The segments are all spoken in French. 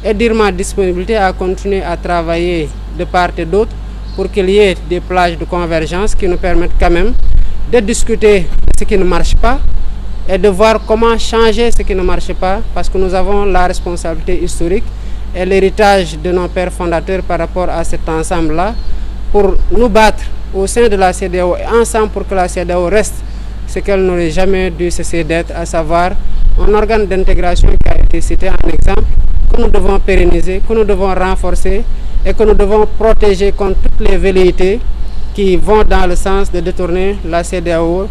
et dire ma disponibilité à continuer à travailler de part et d'autre pour qu'il y ait des plages de convergence qui nous permettent quand même de discuter de ce qui ne marche pas et de voir comment changer ce qui ne marche pas, parce que nous avons la responsabilité historique et l'héritage de nos pères fondateurs par rapport à cet ensemble-là, pour nous battre au sein de la CEDEAO et ensemble pour que la CEDEAO reste ce qu'elle n'aurait jamais dû cesser d'être, à savoir un organe d'intégration qui a été cité en exemple, que nous devons pérenniser, que nous devons renforcer et que nous devons protéger contre toutes les velléités qui vont dans le sens de détourner la CEDEAO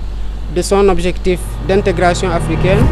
de son objectif d'intégration africaine.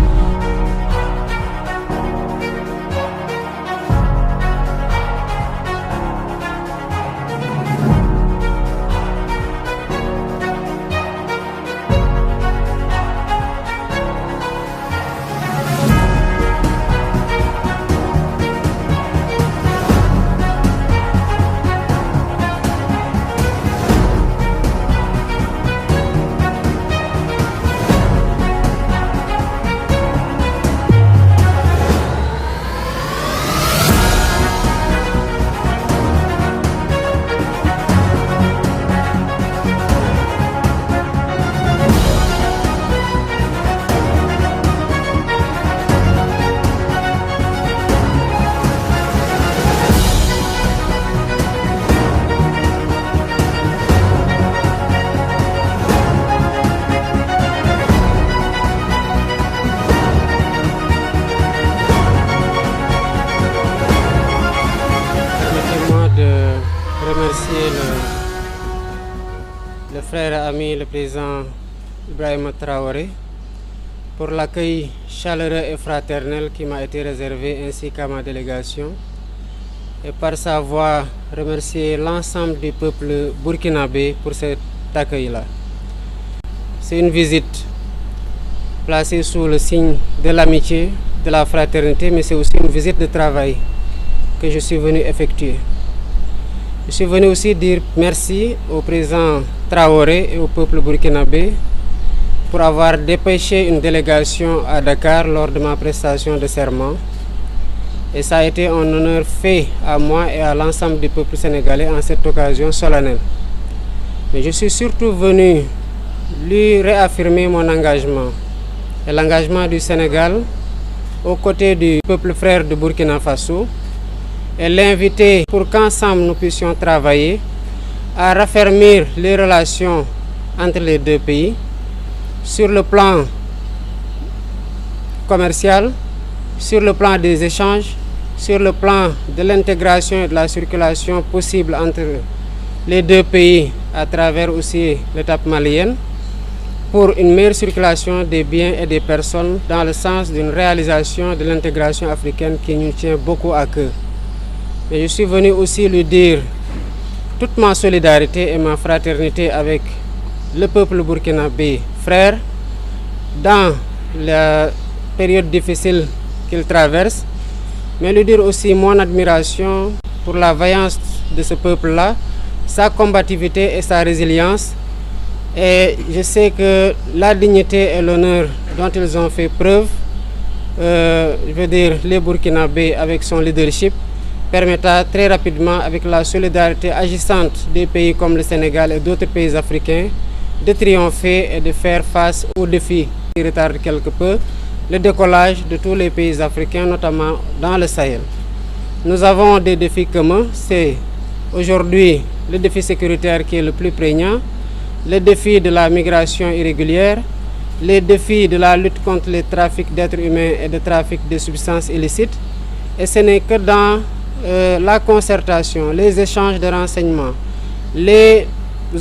Remercier le frère et ami, le président Ibrahim Traoré, pour l'accueil chaleureux et fraternel qui m'a été réservé, ainsi qu'à ma délégation, et par sa voix remercier l'ensemble du peuple burkinabé pour cet accueil-là. C'est une visite placée sous le signe de l'amitié, de la fraternité, mais c'est aussi une visite de travail que je suis venu effectuer. Je suis venu aussi dire merci au président Traoré et au peuple burkinabé pour avoir dépêché une délégation à Dakar lors de ma prestation de serment. Et ça a été un honneur fait à moi et à l'ensemble du peuple sénégalais en cette occasion solennelle. Mais je suis surtout venu lui réaffirmer mon engagement et l'engagement du Sénégal aux côtés du peuple frère de Burkina Faso, et l'inviter pour qu'ensemble nous puissions travailler à raffermir les relations entre les deux pays sur le plan commercial, sur le plan des échanges, sur le plan de l'intégration et de la circulation possible entre les deux pays à travers aussi l'étape malienne, pour une meilleure circulation des biens et des personnes dans le sens d'une réalisation de l'intégration africaine qui nous tient beaucoup à cœur. Mais je suis venu aussi lui dire toute ma solidarité et ma fraternité avec le peuple burkinabé frère dans la période difficile qu'il traverse, mais lui dire aussi mon admiration pour la vaillance de ce peuple-là, sa combativité et sa résilience. Et je sais que la dignité et l'honneur dont ils ont fait preuve, je veux dire les Burkinabés avec son leadership, permettra très rapidement, avec la solidarité agissante des pays comme le Sénégal et d'autres pays africains, de triompher et de faire face aux défis qui retardent quelque peu le décollage de tous les pays africains, notamment dans le Sahel. Nous avons des défis communs, c'est aujourd'hui le défi sécuritaire qui est le plus prégnant, le défi de la migration irrégulière, les défis de la lutte contre les trafics d'êtres humains et de trafic de substances illicites. Et ce n'est que dans la concertation, les échanges de renseignements, les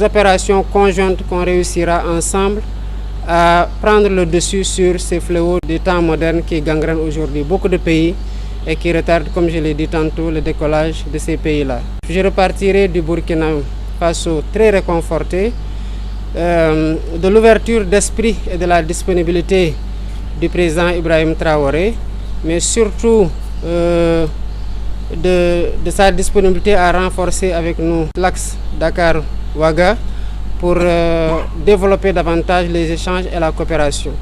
opérations conjointes qu'on réussira ensemble à prendre le dessus sur ces fléaux des temps modernes qui gangrènent aujourd'hui beaucoup de pays et qui retardent, comme je l'ai dit tantôt, le décollage de ces pays-là. Je repartirai du Burkina Faso très réconforté de l'ouverture d'esprit et de la disponibilité du président Ibrahim Traoré, mais surtout de sa disponibilité à renforcer avec nous l'axe Dakar-Ouaga pour développer davantage les échanges et la coopération.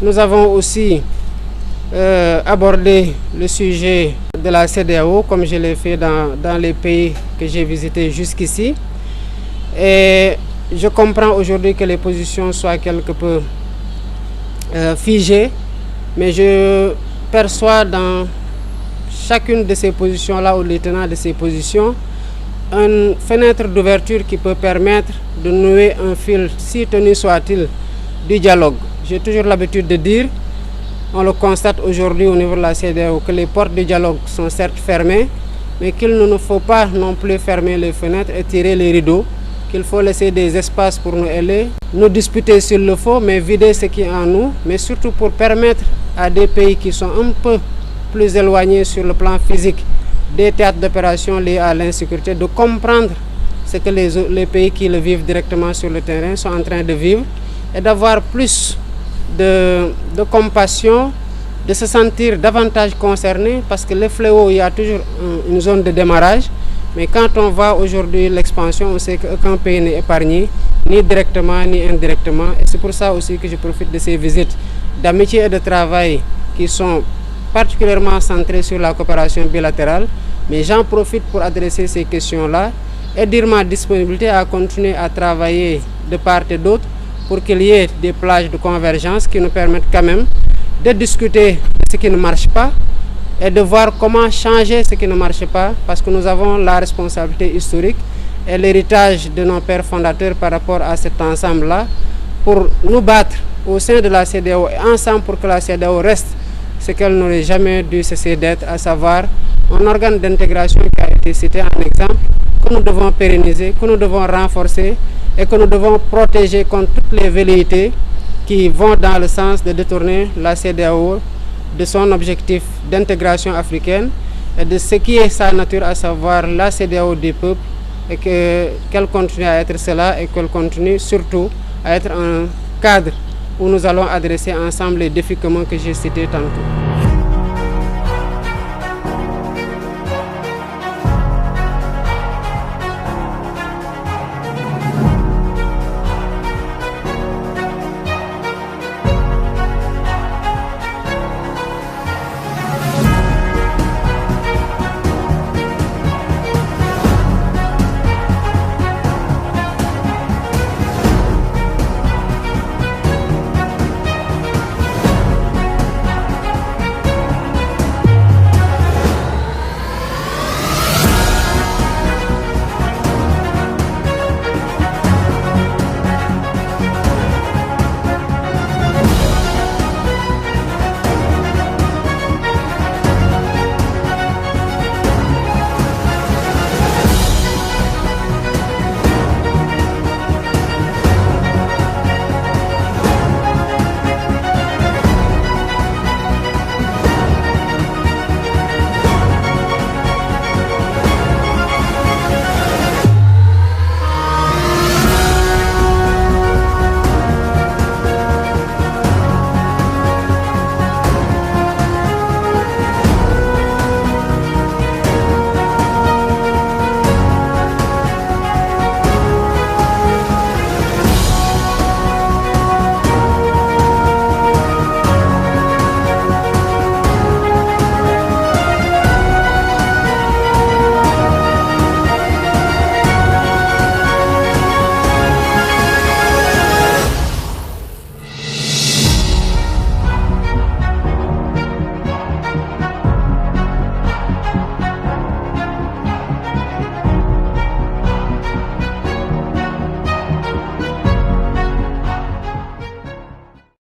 Nous avons aussi abordé le sujet de la CEDEAO, comme je l'ai fait dans les pays que j'ai visités jusqu'ici. Et je comprends aujourd'hui que les positions soient quelque peu figées, mais je perçois dans chacune de ces positions-là, ou les tenants de ces positions, une fenêtre d'ouverture qui peut permettre de nouer un fil, si tenu soit-il, du dialogue. J'ai toujours l'habitude de dire, on le constate aujourd'hui au niveau de la CEDEAO, que les portes du dialogue sont certes fermées, mais qu'il ne nous faut pas non plus fermer les fenêtres et tirer les rideaux, qu'il faut laisser des espaces pour nous aller, nous disputer s'il le faut, mais vider ce qui est en nous, mais surtout pour permettre à des pays qui sont un peu plus éloignés sur le plan physique des théâtres d'opération liés à l'insécurité, de comprendre ce que les pays qui le vivent directement sur le terrain sont en train de vivre et d'avoir plus de compassion, de se sentir davantage concerné, parce que le fléau, il y a toujours une zone de démarrage, mais quand on voit aujourd'hui l'expansion, on sait qu'aucun pays n'est épargné, ni directement ni indirectement, et c'est pour ça aussi que je profite de ces visites d'amitié et de travail qui sont particulièrement centrées sur la coopération bilatérale, mais j'en profite pour adresser ces questions-là et dire ma disponibilité à continuer à travailler de part et d'autre pour qu'il y ait des plages de convergence qui nous permettent quand même de discuter de ce qui ne marche pas et de voir comment changer ce qui ne marche pas, parce que nous avons la responsabilité historique et l'héritage de nos pères fondateurs par rapport à cet ensemble-là, pour nous battre au sein de la CEDEAO et ensemble pour que la CEDEAO reste ce qu'elle n'aurait jamais dû cesser d'être, à savoir un organe d'intégration qui a été cité en exemple, que nous devons pérenniser, que nous devons renforcer et que nous devons protéger contre toutes les velléités qui vont dans le sens de détourner la CEDEAO de son objectif d'intégration africaine et de ce qui est sa nature, à savoir la CEDEAO des peuples, et qu'elle continue à être cela et qu'elle continue surtout à être un cadre où nous allons adresser ensemble les défis communs que j'ai cités tantôt.